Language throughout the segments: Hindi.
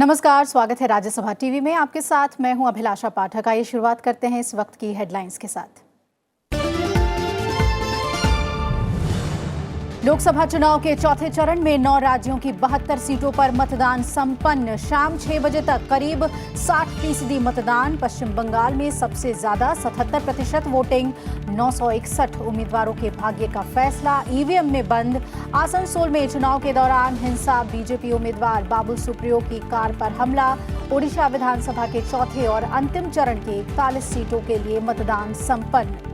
नमस्कार, स्वागत है राज्यसभा टीवी में। आपके साथ मैं हूं अभिलाषा पाठक। आइए शुरुआत करते हैं इस वक्त की हेडलाइंस के साथ। लोकसभा चुनाव के चौथे चरण में 9 राज्यों की 72 सीटों पर मतदान संपन्न। शाम 6 बजे तक करीब 60% मतदान। पश्चिम बंगाल में सबसे ज्यादा 77% वोटिंग। 961 उम्मीदवारों के भाग्य का फैसला ईवीएम में बंद। आसनसोल में चुनाव के दौरान हिंसा। बीजेपी उम्मीदवार बाबुल सुप्रियो की कार पर हमला। ओडिशा विधानसभा के चौथे और अंतिम चरण के 41 सीटों के लिए मतदान संपन्न।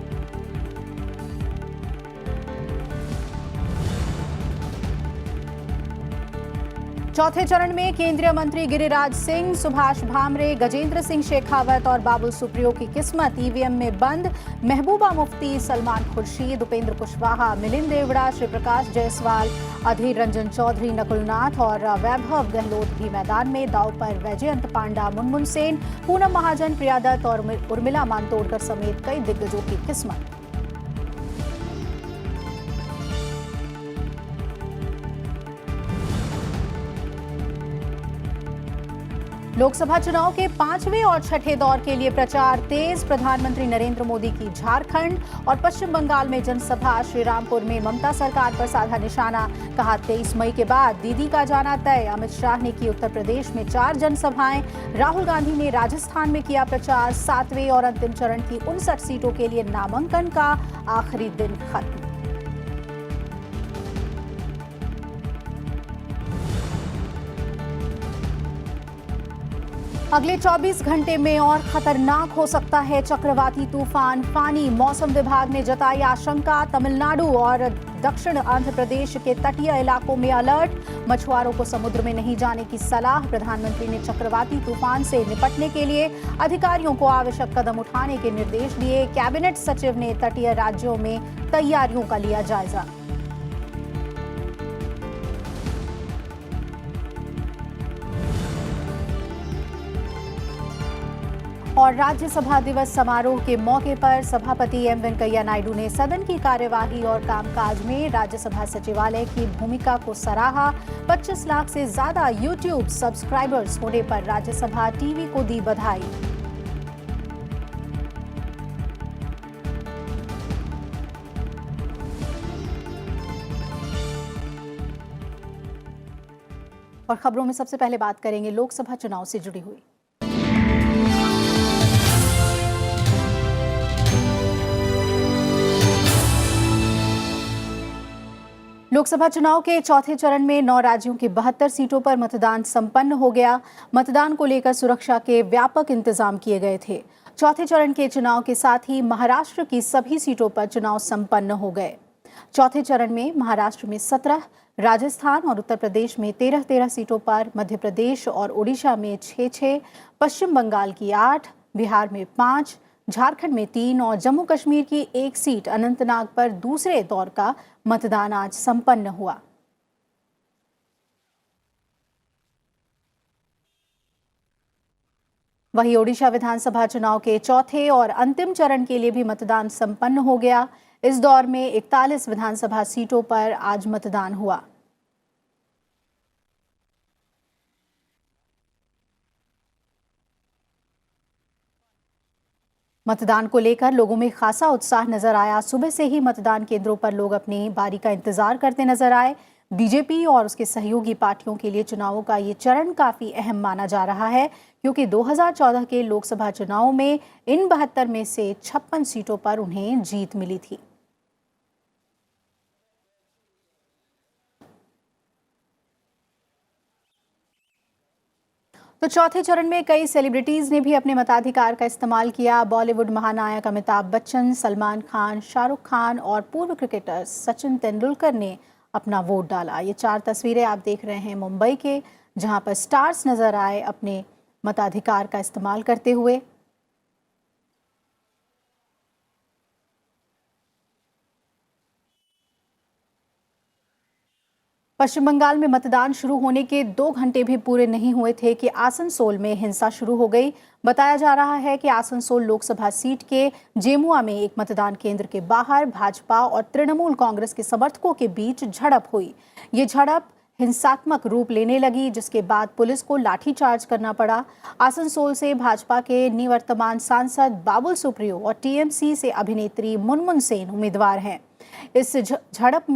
चौथे चरण में केंद्रीय मंत्री गिरिराज सिंह, सुभाष भामरे, गजेंद्र सिंह शेखावत और बाबुल सुप्रियो की किस्मत ईवीएम में बंद। महबूबा मुफ्ती, सलमान खुर्शीद, उपेंद्र कुशवाहा, मिलिंद देवड़ा, श्री प्रकाश जायसवाल, अधीर रंजन चौधरी, नकुल नाथ और वैभव गहलोत भी मैदान में। दांव पर वैजयंत पांडा, मुनमुन सेन, पूनम महाजन, प्रिया दत्त और उर्मिला मातोंडकर समेत कई दिग्गजों की किस्मत। लोकसभा चुनाव के 5वें और छठे दौर के लिए प्रचार तेज। प्रधानमंत्री नरेंद्र मोदी की झारखंड और पश्चिम बंगाल में जनसभा। श्रीरामपुर में ममता सरकार पर साधा निशाना, कहा 23 मई के बाद दीदी का जाना तय। अमित शाह ने की उत्तर प्रदेश में 4 जनसभाएं। राहुल गांधी ने राजस्थान में किया प्रचार। 7वें और अंतिम चरण की 59 सीटों के लिए नामांकन का आखिरी दिन खत्म। अगले 24 घंटे में और खतरनाक हो सकता है चक्रवाती तूफान फानी। मौसम विभाग ने जताई आशंका। तमिलनाडु और दक्षिण आंध्र प्रदेश के तटीय इलाकों में अलर्ट। मछुआरों को समुद्र में नहीं जाने की सलाह। प्रधानमंत्री ने चक्रवाती तूफान से निपटने के लिए अधिकारियों को आवश्यक कदम उठाने के निर्देश दिए। कैबिनेट सचिव ने तटीय राज्यों में तैयारियों का लिया जायजा। और राज्यसभा दिवस समारोह के मौके पर सभापति एम वेंकैया नायडू ने सदन की कार्यवाही और कामकाज में राज्यसभा सचिवालय की भूमिका को सराहा। 25 लाख से ज्यादा यूट्यूब सब्सक्राइबर्स होने पर राज्यसभा टीवी को दी बधाई। और खबरों में सबसे पहले बात करेंगे लोकसभा चुनाव से जुड़ी हुई। लोकसभा चुनाव के चौथे चरण में 9 राज्यों की 72 सीटों पर मतदान संपन्न हो गया। मतदान को लेकर सुरक्षा के व्यापक इंतजाम किए गए थे। चौथे चरण के चुनाव के साथ ही महाराष्ट्र की सभी सीटों पर चुनाव संपन्न हो गए। चौथे चरण में महाराष्ट्र में 17, राजस्थान और उत्तर प्रदेश में 13-13 सीटों पर, मध्य प्रदेश और ओडिशा में 6-6, पश्चिम बंगाल की 8, बिहार में 5, झारखंड में 3 और जम्मू कश्मीर की 1 सीट अनंतनाग पर दूसरे दौर का मतदान आज संपन्न हुआ। वहीं ओडिशा विधानसभा चुनाव के चौथे और अंतिम चरण के लिए भी मतदान संपन्न हो गया। इस दौर में 41 विधानसभा सीटों पर आज मतदान हुआ। मतदान को लेकर लोगों में खासा उत्साह नजर आया। सुबह से ही मतदान केंद्रों पर लोग अपनी बारी का इंतजार करते नजर आए। बीजेपी और उसके सहयोगी पार्टियों के लिए चुनावों का ये चरण काफी अहम माना जा रहा है, क्योंकि 2014 के लोकसभा चुनाव में इन 72 में से 56 सीटों पर उन्हें जीत मिली थी। तो चौथे चरण में कई सेलिब्रिटीज ने भी अपने मताधिकार का इस्तेमाल किया। बॉलीवुड महानायक अमिताभ बच्चन, सलमान खान, शाहरुख खान और पूर्व क्रिकेटर सचिन तेंदुलकर ने अपना वोट डाला। ये 4 तस्वीरें आप देख रहे हैं मुंबई के, जहां पर स्टार्स नजर आए अपने मताधिकार का इस्तेमाल करते हुए। पश्चिम बंगाल में मतदान शुरू होने के 2 घंटे भी पूरे नहीं हुए थे कि आसनसोल में हिंसा शुरू हो गई। बताया जा रहा है कि आसनसोल लोकसभा सीट के जेमुआ में एक मतदान केंद्र के बाहर भाजपा और तृणमूल कांग्रेस के समर्थकों के बीच झड़प हुई। ये झड़प हिंसात्मक रूप लेने लगी, जिसके बाद पुलिस को लाठीचार्ज करना पड़ा। आसनसोल से भाजपा के निवर्तमान सांसद बाबुल सुप्रियो और टीएमसी से अभिनेत्री मुनमुन सेन उम्मीदवार हैं। इस झड़प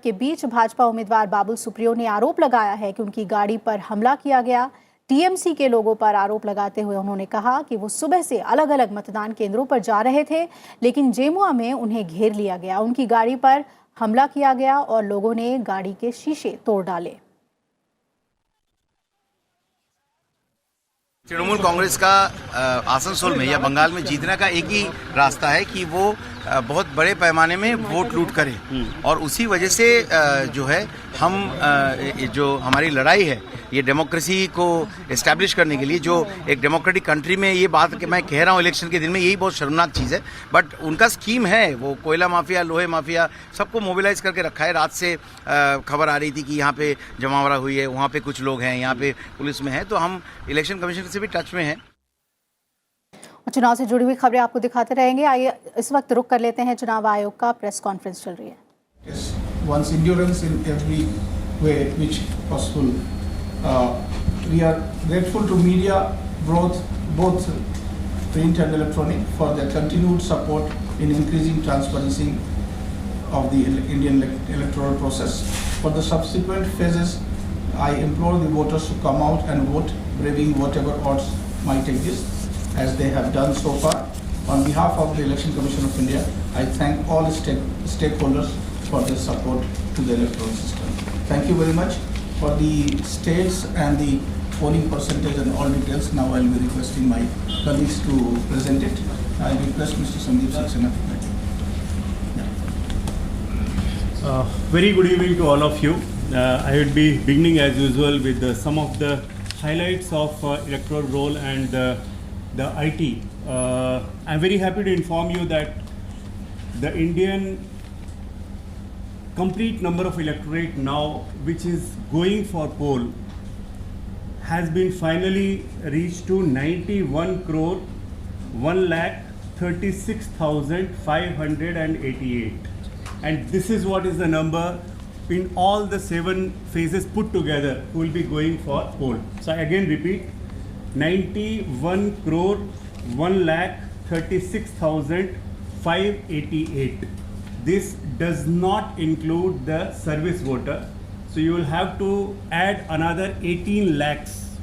के बीच भाजपा उम्मीदवार बाबुल सुप्रियो ने आरोप लगाया है कि उनकी गाड़ी पर हमला किया गया। टीएमसी के लोगों पर आरोप लगाते हुए उन्होंने कहा कि वो सुबह से अलग अलग मतदान केंद्रों पर जा रहे थे, लेकिन जेमुआ में उन्हें घेर लिया गया, उनकी गाड़ी पर हमला किया गया और लोगों ने गाड़ी के शीशे तोड़ डाले। तृणमूल कांग्रेस का आसनसोल में या बंगाल में जीतने का एक ही रास्ता है कि वो बहुत बड़े पैमाने में वोट लूट करे, और उसी वजह से जो है हम जो हमारी लड़ाई है ये डेमोक्रेसी को एस्टैब्लिश करने के लिए, जो एक डेमोक्रेटिक कंट्री में ये बात कि मैं कह रहा हूँ इलेक्शन के दिन में, यही बहुत शर्मनाक चीज़ है। बट उनका स्कीम है, वो कोयला माफिया, लोहे माफिया, सबको मोबिलाइज करके रखा है। रात से खबर आ रही थी कि यहाँ पे जमावड़ा हुई है, वहाँ पे कुछ लोग हैं, यहाँ पे पुलिस में है, तो हम इलेक्शन कमीशन से भी टच में हैं। चुनाव से जुड़ी हुई खबरें आपको दिखाते रहेंगे। आइए इस वक्त रुक कर लेते हैं, चुनाव आयोग का प्रेस कॉन्फ्रेंस चल रही है। One's endurance in every way which possible. We are grateful to media, both print and electronic, for their continued support in increasing transparency of the Indian electoral process. For the subsequent phases, I implore the voters to come out and vote, braving whatever odds might exist, as they have done so far. On behalf of the Election Commission of India, I thank all stakeholders for their support to the electoral system. Thank you very much. For the states and the polling percentage and all details, now I will be requesting my colleagues to present it. I request Mr. Sandeep Saxena. Very good evening to all of you. I will be beginning as usual with some of the highlights of electoral roll and the IT. I'm very happy to inform you that the Indian complete number of electorate now which is going for poll has been finally reached to 91 crore 1,36,588, and this is what is the number in all the 7 phases put together who will be going for poll. So I again repeat, 91 crore 1,36,588. This does not include the service voter, so you will have to add another 18 lakhs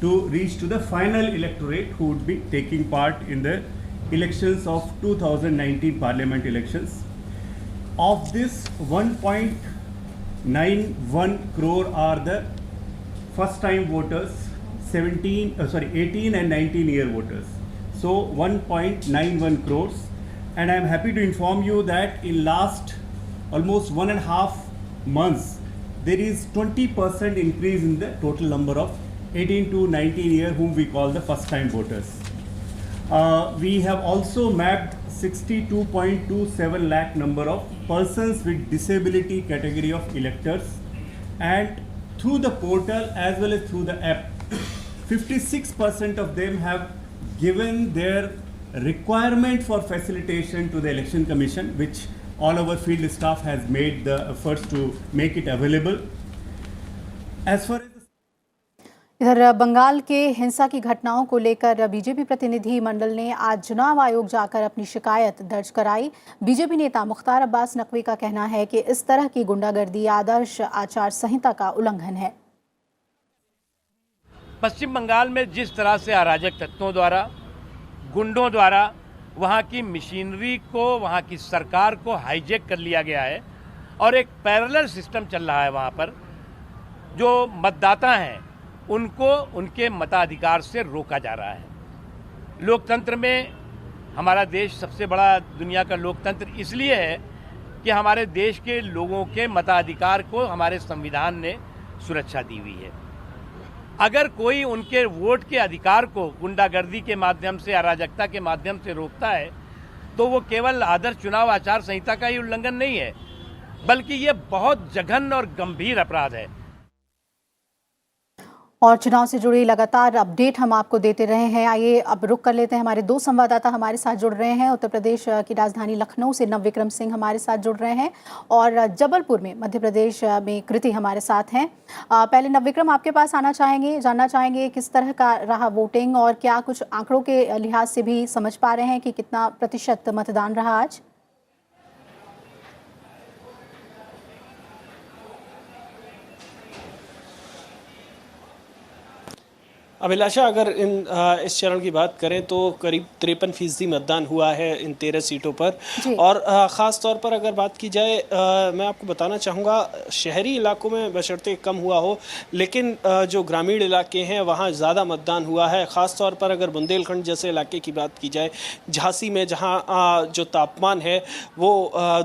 to reach to the final electorate who would be taking part in the elections of 2019 parliament elections. Of this, 1.91 crore are the first time voters, 18 and 19 year voters. So 1.91 crores. And I am happy to inform you that in last almost 1.5 months, there is 20% increase in the total number of 18 to 19 year whom we call the first time voters. We have also mapped 62.27 lakh number of persons with disability category of electors, and through the portal as well as through the app, 56% of them have given their requirement for facilitation to the Election Commission, which all our field staff has made the efforts to make it available. As far as इधर बंगाल के हिंसा की घटनाओं को लेकर बीजेपी प्रतिनिधि मंडल ने आज चुनाव आयोग जाकर अपनी शिकायत दर्ज कराई। बीजेपी नेता मुख्तार अब्बास नकवी का कहना है कि इस तरह की गुंडागर्दी आदर्श आचार संहिता का उल्लंघन है। पश्चिम बंगाल में जिस तरह से अराजक तत्वों द्वारा, गुंडों द्वारा वहाँ की मशीनरी को, वहाँ की सरकार को हाईजैक कर लिया गया है और एक पैरेलल सिस्टम चल रहा है। वहाँ पर जो मतदाता हैं उनको उनके मताधिकार से रोका जा रहा है। लोकतंत्र में हमारा देश सबसे बड़ा दुनिया का लोकतंत्र इसलिए है कि हमारे देश के लोगों के मताधिकार को हमारे संविधान ने सुरक्षा दी हुई है। अगर कोई उनके वोट के अधिकार को गुंडागर्दी के माध्यम से, अराजकता के माध्यम से रोकता है, तो वो केवल आदर्श चुनाव आचार संहिता का ही उल्लंघन नहीं है, बल्कि ये बहुत जघन्य और गंभीर अपराध है। और चुनाव से जुड़ी लगातार अपडेट हम आपको देते रहे हैं। आइए अब रुक कर लेते हैं, हमारे दो संवाददाता हमारे साथ जुड़ रहे हैं। उत्तर प्रदेश की राजधानी लखनऊ से नवविक्रम सिंह हमारे साथ जुड़ रहे हैं और जबलपुर में मध्य प्रदेश में कृति हमारे साथ हैं। पहले नवविक्रम आपके पास जानना चाहेंगे किस तरह का रहा वोटिंग और क्या कुछ आंकड़ों के लिहाज से भी समझ पा रहे हैं कि कितना प्रतिशत मतदान रहा आज? अभिलाषा, अगर इस चरण की बात करें तो करीब 53% मतदान हुआ है इन 13 सीटों पर। और ख़ास तौर पर अगर बात की जाए, मैं आपको बताना चाहूँगा, शहरी इलाकों में बशर्ते कम हुआ हो, लेकिन जो ग्रामीण इलाके हैं वहाँ ज़्यादा मतदान हुआ है। ख़ास तौर पर अगर बुंदेलखंड जैसे इलाके की बात की जाए, झांसी में जहाँ जो तापमान है वो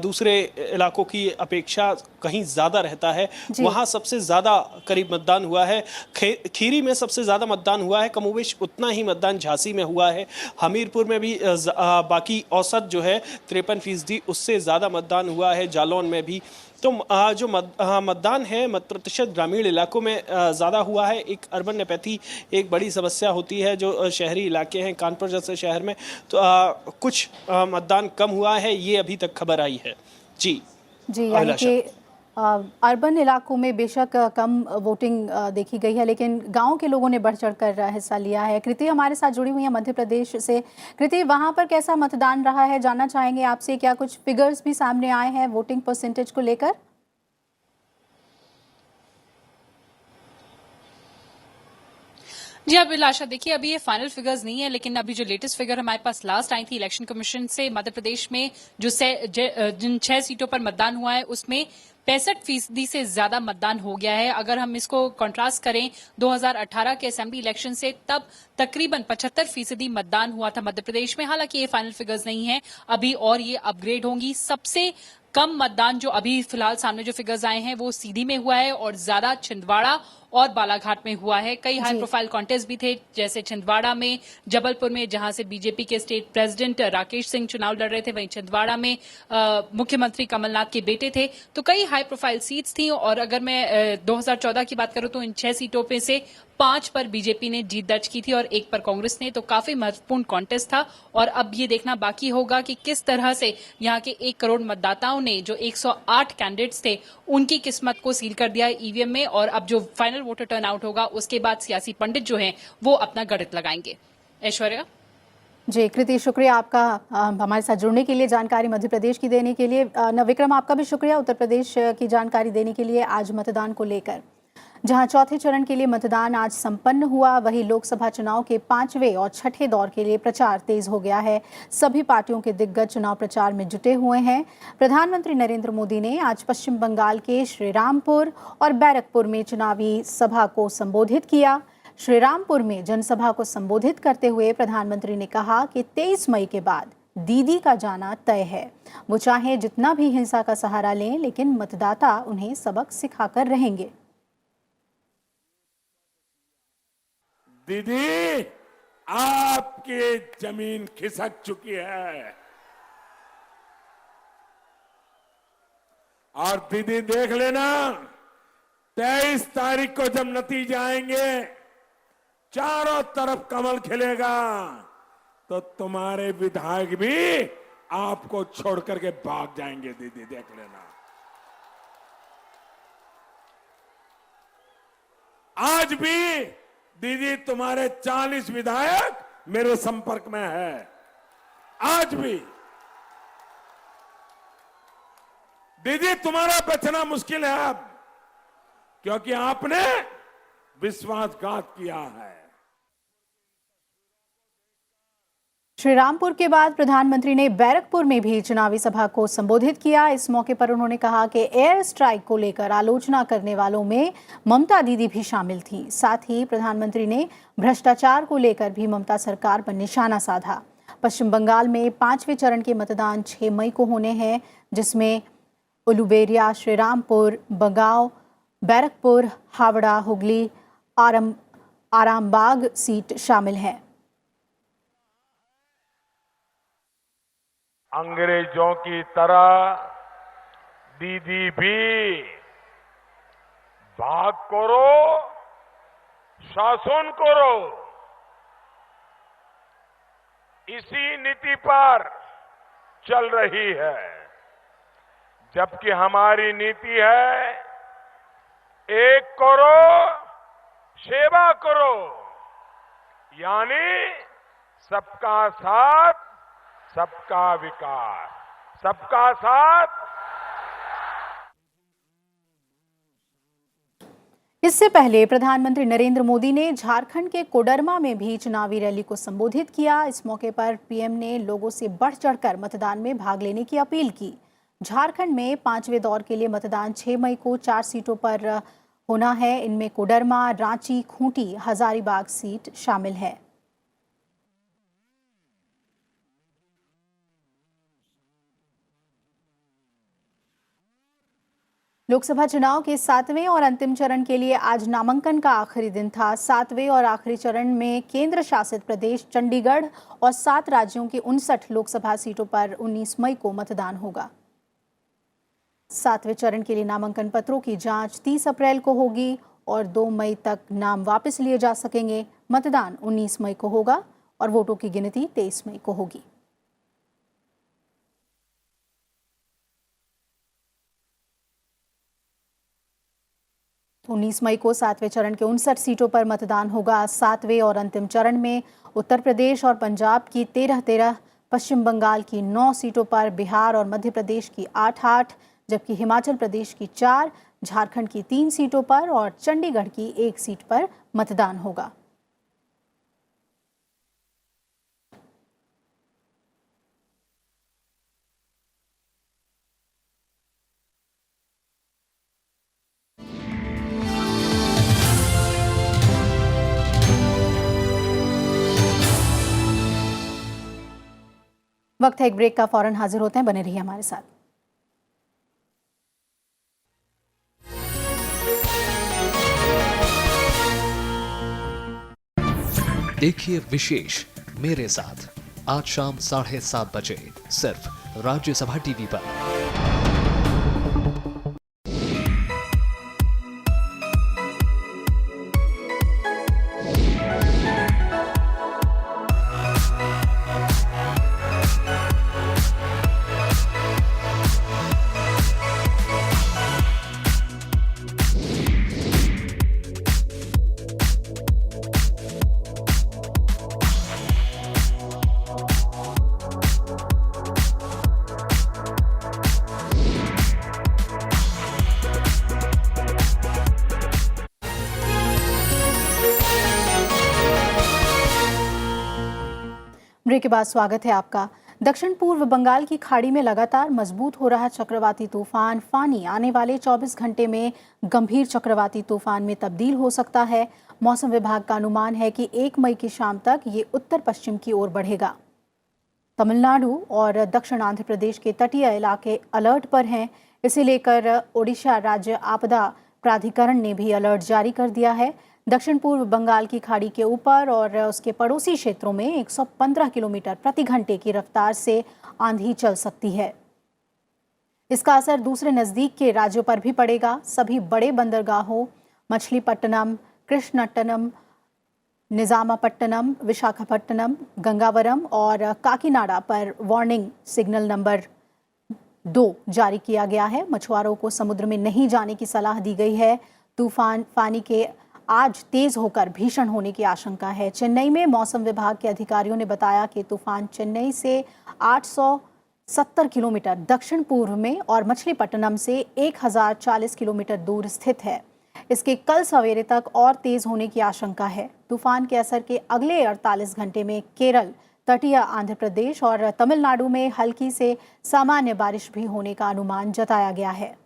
दूसरे इलाकों की अपेक्षा कहीं ज़्यादा रहता है, वहाँ सबसे ज़्यादा करीब मतदान हुआ है। खीरी में सबसे ज़्यादा मतदान हुआ है, कमोबेश उतना ही मतदान झांसी में हुआ है। हमीरपुर में भी बाकी औसत जो है 53% उससे ज़्यादा मतदान हुआ है, जालौन में भी। तो जो मतदान है मत प्रतिशत ग्रामीण इलाकों में ज़्यादा हुआ है। एक अर्बन नेपैथी एक बड़ी समस्या होती है जो शहरी इलाके हैं, कानपुर जैसे शहर में तो कुछ मतदान कम हुआ है, ये अभी तक खबर आई है। जी यानी कि अर्बन इलाकों में बेशक कम वोटिंग देखी गई है, लेकिन गांव के लोगों ने बढ़ चढ़कर हिस्सा लिया है। कृति हमारे साथ जुड़ी हुई है मध्य प्रदेश से। कृति, वहां पर कैसा मतदान रहा है जानना चाहेंगे आपसे। क्या कुछ फिगर्स भी सामने आए हैं वोटिंग परसेंटेज को लेकर? जी अभिलाषा, देखिए अभी ये फाइनल फिगर्स नहीं है, लेकिन अभी जो लेटेस्ट फिगर हमारे पास लास्ट आई थी इलेक्शन कमीशन से, मध्य प्रदेश में जो जिन 6 सीटों पर मतदान हुआ है उसमें 65% से ज्यादा मतदान हो गया है। अगर हम इसको कंट्रास्ट करें 2018 के असेंबली इलेक्शन से, तब तकरीबन 75% मतदान हुआ था मध्य प्रदेश में। हालांकि ये फाइनल फिगर्स नहीं है अभी और ये अपग्रेड होंगी। सबसे कम मतदान जो अभी फिलहाल सामने जो फिगर्स आए हैं वो सीधी में हुआ है और ज्यादा छिंदवाड़ा और बालाघाट में हुआ है। कई हाई प्रोफाइल कॉन्टेस्ट भी थे, जैसे छिंदवाड़ा में, जबलपुर में जहां से बीजेपी के स्टेट प्रेसिडेंट राकेश सिंह चुनाव लड़ रहे थे, वहीं छिंदवाड़ा में मुख्यमंत्री कमलनाथ के बेटे थे। तो कई हाई प्रोफाइल सीट्स थी और अगर मैं 2014 की बात करूं तो इन 6 सीटों पे से 5 पर बीजेपी ने जीत दर्ज की थी और 1 पर कांग्रेस ने। तो काफी महत्वपूर्ण कॉन्टेस्ट था और अब ये देखना बाकी होगा कि किस तरह से यहाँ के 1 करोड़ मतदाताओं ने, जो 108 कैंडिडेट्स थे, उनकी किस्मत को सील कर दिया ईवीएम में। और अब जो फाइनल वोटर टर्नआउट होगा उसके बाद सियासी पंडित जो हैं वो अपना गणित लगाएंगे। ऐश्वर्या। जी कृति, शुक्रिया आपका हमारे साथ जुड़ने के लिए, जानकारी मध्य प्रदेश की देने के लिए। नवविक्रम, आपका भी शुक्रिया उत्तर प्रदेश की जानकारी देने के लिए आज मतदान को लेकर। जहां चौथे चरण के लिए मतदान आज संपन्न हुआ, वहीं लोकसभा चुनाव के 5वें और छठे दौर के लिए प्रचार तेज हो गया है। सभी पार्टियों के दिग्गज चुनाव प्रचार में जुटे हुए हैं। प्रधानमंत्री नरेंद्र मोदी ने आज पश्चिम बंगाल के श्रीरामपुर और बैरकपुर में चुनावी सभा को संबोधित किया। श्रीरामपुर में जनसभा को संबोधित करते हुए प्रधानमंत्री ने कहा कि 23 मई के बाद दीदी का जाना तय है। वो चाहे जितना भी हिंसा का सहारा लें, लेकिन मतदाता उन्हें सबक सिखाकर रहेंगे। दीदी, आपकी जमीन खिसक चुकी है और दीदी देख लेना, 23 तारीख को जब नतीजे आएंगे, चारों तरफ कमल खिलेगा, तो तुम्हारे विधायक भी आपको छोड़ करके भाग जाएंगे। दीदी देख लेना। आज भी दीदी तुम्हारे 40 विधायक मेरे संपर्क में है। आज भी दीदी तुम्हारा बचना मुश्किल है अब, क्योंकि आपने विश्वासघात किया है। श्रीरामपुर के बाद प्रधानमंत्री ने बैरकपुर में भी चुनावी सभा को संबोधित किया। इस मौके पर उन्होंने कहा कि एयर स्ट्राइक को लेकर आलोचना करने वालों में ममता दीदी भी शामिल थी। साथ ही प्रधानमंत्री ने भ्रष्टाचार को लेकर भी ममता सरकार पर निशाना साधा। पश्चिम बंगाल में 5वें चरण के मतदान 6 मई को होने हैं, जिसमें उलुबेरिया, श्रीरामपुर, बगांव, बैरकपुर, हावड़ा, हुगली, आरामबाग सीट शामिल है। अंग्रेजों की तरह दीदी भी भाग करो, शासन करो, इसी नीति पर चल रही है, जबकि हमारी नीति है एक करो सेवा करो, यानी सबका साथ सबका विकास, सबका साथ। इससे पहले प्रधानमंत्री नरेंद्र मोदी ने झारखंड के कोडरमा में भी चुनावी रैली को संबोधित किया। इस मौके पर पीएम ने लोगों से बढ़ चढ़कर मतदान में भाग लेने की अपील की। झारखंड में 5वें दौर के लिए मतदान 6 मई को 4 सीटों पर होना है। इनमें कोडरमा, रांची, खूंटी, हजारीबाग सीट शामिल है। लोकसभा चुनाव के 7वें और अंतिम चरण के लिए आज नामांकन का आखिरी दिन था। 7वें और आखिरी चरण में केंद्र शासित प्रदेश चंडीगढ़ और 7 राज्यों की 59 लोकसभा सीटों पर 19 मई को मतदान होगा। 7वें चरण के लिए नामांकन पत्रों की जांच 30 अप्रैल को होगी और 2 मई तक नाम वापस लिए जा सकेंगे। मतदान 19 मई को होगा और वोटों की गिनती 23 मई को होगी। तो 19 मई को 7वें चरण के 59 सीटों पर मतदान होगा। 7वें और अंतिम चरण में उत्तर प्रदेश और पंजाब की 13-13, पश्चिम बंगाल की 9 सीटों पर, बिहार और मध्य प्रदेश की 8-8, जबकि हिमाचल प्रदेश की 4, झारखंड की 3 सीटों पर और चंडीगढ़ की 1 सीट पर मतदान होगा। वक्त है एक ब्रेक का, फौरन हाजिर होते हैं, बने रहिए हमारे साथ। देखिए विशेष मेरे साथ आज शाम 7:30 बजे सिर्फ राज्यसभा टीवी पर। ब्रेक के बाद स्वागत है आपका। दक्षिण पूर्व बंगाल की खाड़ी में लगातार मजबूत हो रहा चक्रवाती तूफान फानी आने वाले 24 घंटे में गंभीर चक्रवाती तूफान में तब्दील हो सकता है। मौसम विभाग का अनुमान है कि 1 मई की शाम तक ये उत्तर पश्चिम की ओर बढ़ेगा। तमिलनाडु और दक्षिण आंध्र प्रदेश के तटीय इलाके अलर्ट पर हैं। इसे लेकर ओडिशा राज्य आपदा प्राधिकरण ने भी अलर्ट जारी कर दिया है। दक्षिण पूर्व बंगाल की खाड़ी के ऊपर और उसके पड़ोसी क्षेत्रों में 115 किलोमीटर प्रति घंटे की रफ्तार से आंधी चल सकती है। इसका असर दूसरे नजदीक के राज्यों पर भी पड़ेगा। सभी बड़े बंदरगाहों मछलीपट्टनम, कृष्णपट्टनम, निजामापट्टनम, विशाखापट्टनम, गंगावरम और काकीनाडा पर वार्निंग सिग्नल नंबर 2 जारी किया गया है। मछुआरों को समुद्र में नहीं जाने की सलाह दी गई है। तूफान फानी के आज तेज होकर भीषण होने की आशंका है। चेन्नई में मौसम विभाग के अधिकारियों ने बताया कि तूफान चेन्नई से 870 किलोमीटर दक्षिण पूर्व में और मछलीपट्टनम से 1040 किलोमीटर दूर स्थित है। इसके कल सवेरे तक और तेज होने की आशंका है। तूफान के असर के अगले 48 घंटे में केरल, तटीय आंध्र प्रदेश और तमिलनाडु में हल्की से सामान्य बारिश भी होने का अनुमान जताया गया है।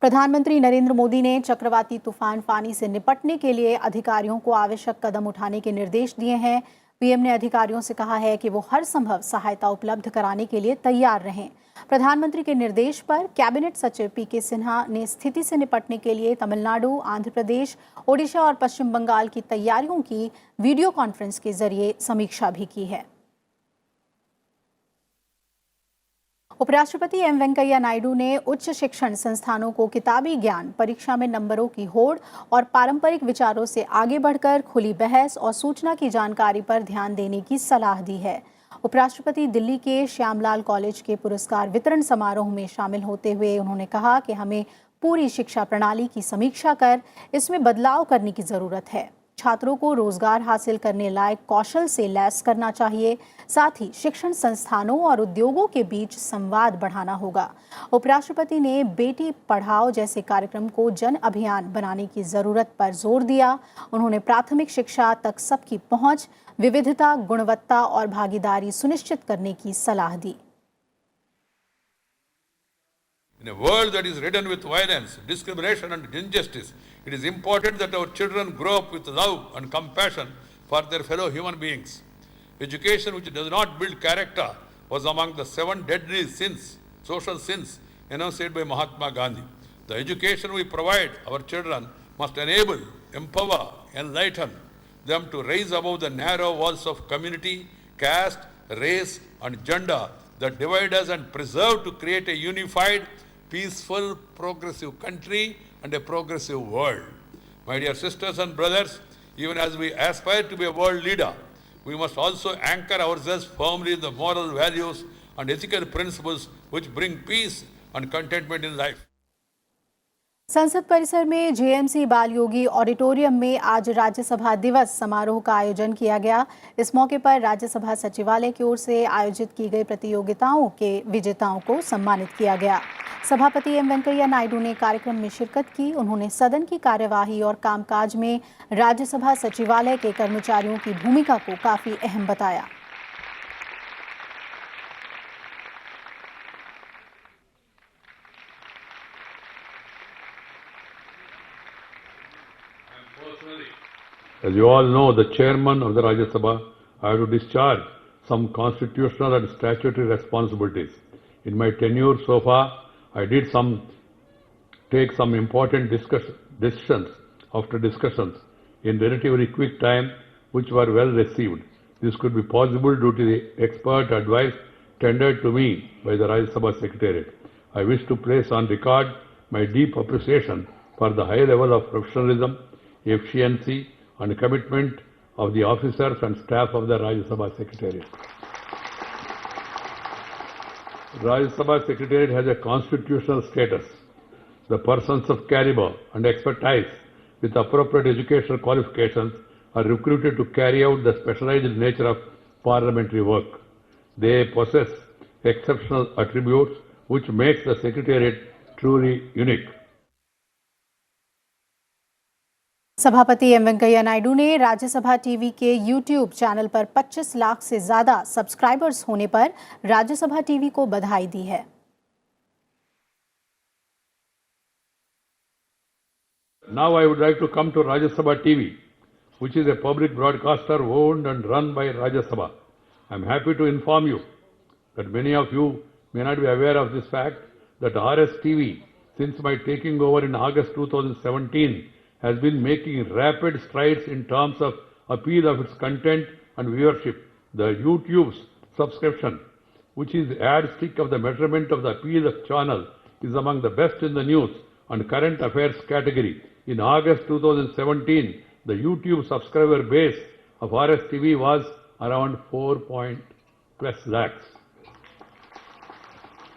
प्रधानमंत्री नरेंद्र मोदी ने चक्रवाती तूफान फानी से निपटने के लिए अधिकारियों को आवश्यक कदम उठाने के निर्देश दिए हैं। पीएम ने अधिकारियों से कहा है कि वो हर संभव सहायता उपलब्ध कराने के लिए तैयार रहें। प्रधानमंत्री के निर्देश पर कैबिनेट सचिव पीके सिन्हा ने स्थिति से निपटने के लिए तमिलनाडु, आंध्र प्रदेश, ओडिशा और पश्चिम बंगाल की तैयारियों की वीडियो कॉन्फ्रेंस के जरिए समीक्षा भी की है। उपराष्ट्रपति एम वेंकैया नायडू ने उच्च शिक्षण संस्थानों को किताबी ज्ञान, परीक्षा में नंबरों की होड़ और पारंपरिक विचारों से आगे बढ़कर खुली बहस और सूचना की जानकारी पर ध्यान देने की सलाह दी है। उपराष्ट्रपति दिल्ली के श्यामलाल कॉलेज के पुरस्कार वितरण समारोह में शामिल होते हुए उन्होंने कहा कि हमें पूरी शिक्षा प्रणाली की समीक्षा कर इसमें बदलाव करने की जरूरत है। छात्रों को रोजगार हासिल करने लायक कौशल से लैस करना चाहिए। साथ ही शिक्षण संस्थानों और उद्योगों के बीच संवाद बढ़ाना होगा। उपराष्ट्रपति ने बेटी पढ़ाओ जैसे कार्यक्रम को जन अभियान बनाने की जरूरत पर जोर दिया। उन्होंने प्राथमिक शिक्षा तक सबकी पहुंच, विविधता, गुणवत्ता और भागीदारी सुनिश्चित करने की सलाह दी। In a world that is ridden with violence, discrimination and injustice, it is important that our children grow up with love and compassion for their fellow human beings. Education which does not build character was among the 7 deadly sins, social sins, enunciated by Mahatma Gandhi. The education we provide our children must enable, empower, enlighten them to rise above the narrow walls of community, caste, race and gender that divide us and preserve to create a unified, peaceful, progressive country and a progressive world. My dear sisters and brothers, even as we aspire to be a world leader, we must also anchor ourselves firmly in the moral values and ethical principles which bring peace and contentment in life. संसद परिसर में जेएमसी बाल योगी ऑडिटोरियम में आज राज्यसभा दिवस समारोह का आयोजन किया गया। इस मौके पर राज्यसभा सचिवालय की ओर से आयोजित की गई प्रतियोगिताओं के विजेताओं को सम्मानित किया गया। सभापति एम वेंकैया नायडू ने कार्यक्रम में शिरकत की। उन्होंने सदन की कार्यवाही और कामकाज में राज्यसभा सचिवालय के कर्मचारियों की भूमिका को काफी अहम बताया। As you all know, the chairman of the Rajya Sabha, I have to discharge some constitutional and statutory responsibilities. In my tenure so far, I did take some important decisions after discussions in relatively quick time, which were well received. This could be possible due to the expert advice tendered to me by the Rajya Sabha Secretariat. I wish to place on record my deep appreciation for the high level of professionalism, efficiency and commitment of the officers and staff of the Rajya Sabha Secretariat. Rajya Sabha Secretariat has a constitutional status. The persons of caliber and expertise with appropriate educational qualifications are recruited to carry out the specialized nature of parliamentary work. They possess exceptional attributes which makes the Secretariat truly unique. सभापति एम वेंकैया नायडू ने राज्यसभा टीवी के यूट्यूब चैनल पर 25 लाख से ज्यादा सब्सक्राइबर्स होने पर राज्यसभा टीवी को बधाई दी है। Now I would like to come to Rajya Sabha TV, which is a public broadcaster owned and run by Rajya Sabha. I am happy to inform you that many of you may not be aware of this fact that RSTV, since my taking over in August 2017, has been making rapid strides in terms of appeal of its content and viewership. The YouTube's subscription, which is the yardstick of the measurement of the appeal of channel, is among the best in the news and current affairs category. In August 2017, the YouTube subscriber base of RSTV was around 4+ lakhs.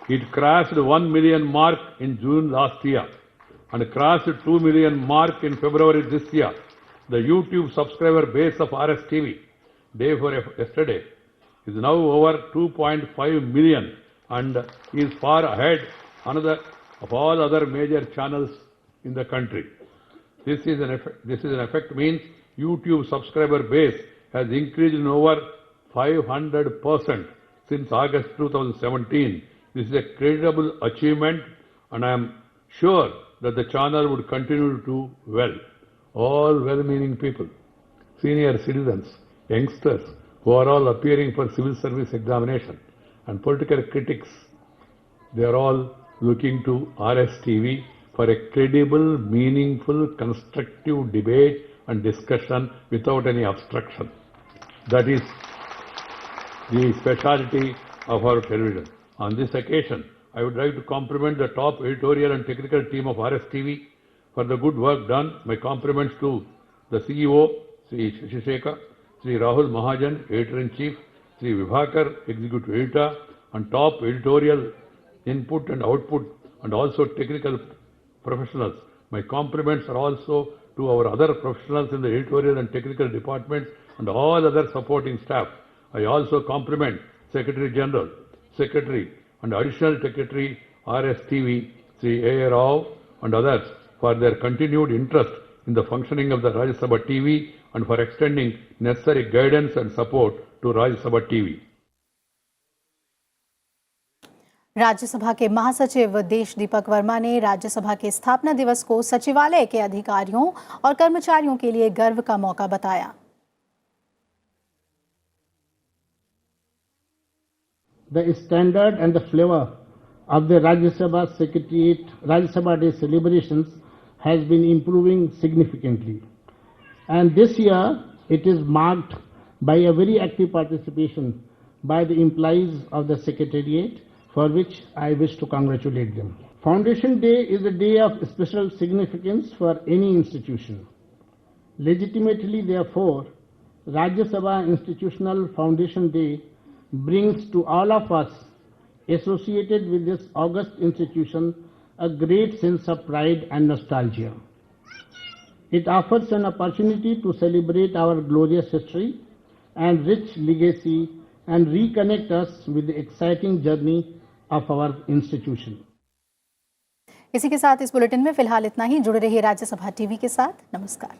It crossed 1 million mark in June last year and crossed 2 million mark in February this year. The YouTube subscriber base of RSTV, day before yesterday, is now over 2.5 million and is far ahead of all other major channels in the country. This is an effect means YouTube subscriber base has increased in over 500% since August 2017. This is a credible achievement and I am sure that the channel would continue to do well. All well-meaning people, senior citizens, youngsters who are all appearing for civil service examination and political critics, they are all looking to RSTV for a credible, meaningful, constructive debate and discussion without any obstruction. That is the speciality of our television. On this occasion, I would like to compliment the top editorial and technical team of RSTV for the good work done. My compliments to the CEO, Sri Shisheka, Sri Rahul Mahajan, Editor-in-Chief, Sri Vibhakar, Executive Editor, and top editorial input and output, and also technical professionals. My compliments are also to our other professionals in the editorial and technical departments and all other supporting staff. I also compliment Secretary General, Secretary and Additional Secretary RSTV, Sri A. Rao and others for their continued interest in the functioning of the Rajya Sabha TV and for extending necessary guidance and support to Rajya Sabha TV. Rajya Sabha के महासचिव देश दीपक वर्मा ने राज्यसभा के स्थापना दिवस को सचिवालय के अधिकारियों और कर्मचारियों के लिए गर्व का मौका बताया। The standard and the flavor of the Rajya Sabha Secretariat, Rajya Sabha Day celebrations has been improving significantly. And this year it is marked by a very active participation by the employees of the Secretariat, for which I wish to congratulate them. Foundation Day is a day of special significance for any institution. Legitimately, therefore, Rajya Sabha Institutional Foundation Day brings to all of us associated with this august institution a great sense of pride and nostalgia. It offers an opportunity to celebrate our glorious history and rich legacy and reconnect us with the exciting journey of our institution. इसी के साथ इस बुलेटिन में फिलहाल इतना ही। जुड़े रहिए राज्यसभा टीवी के साथ। नमस्कार।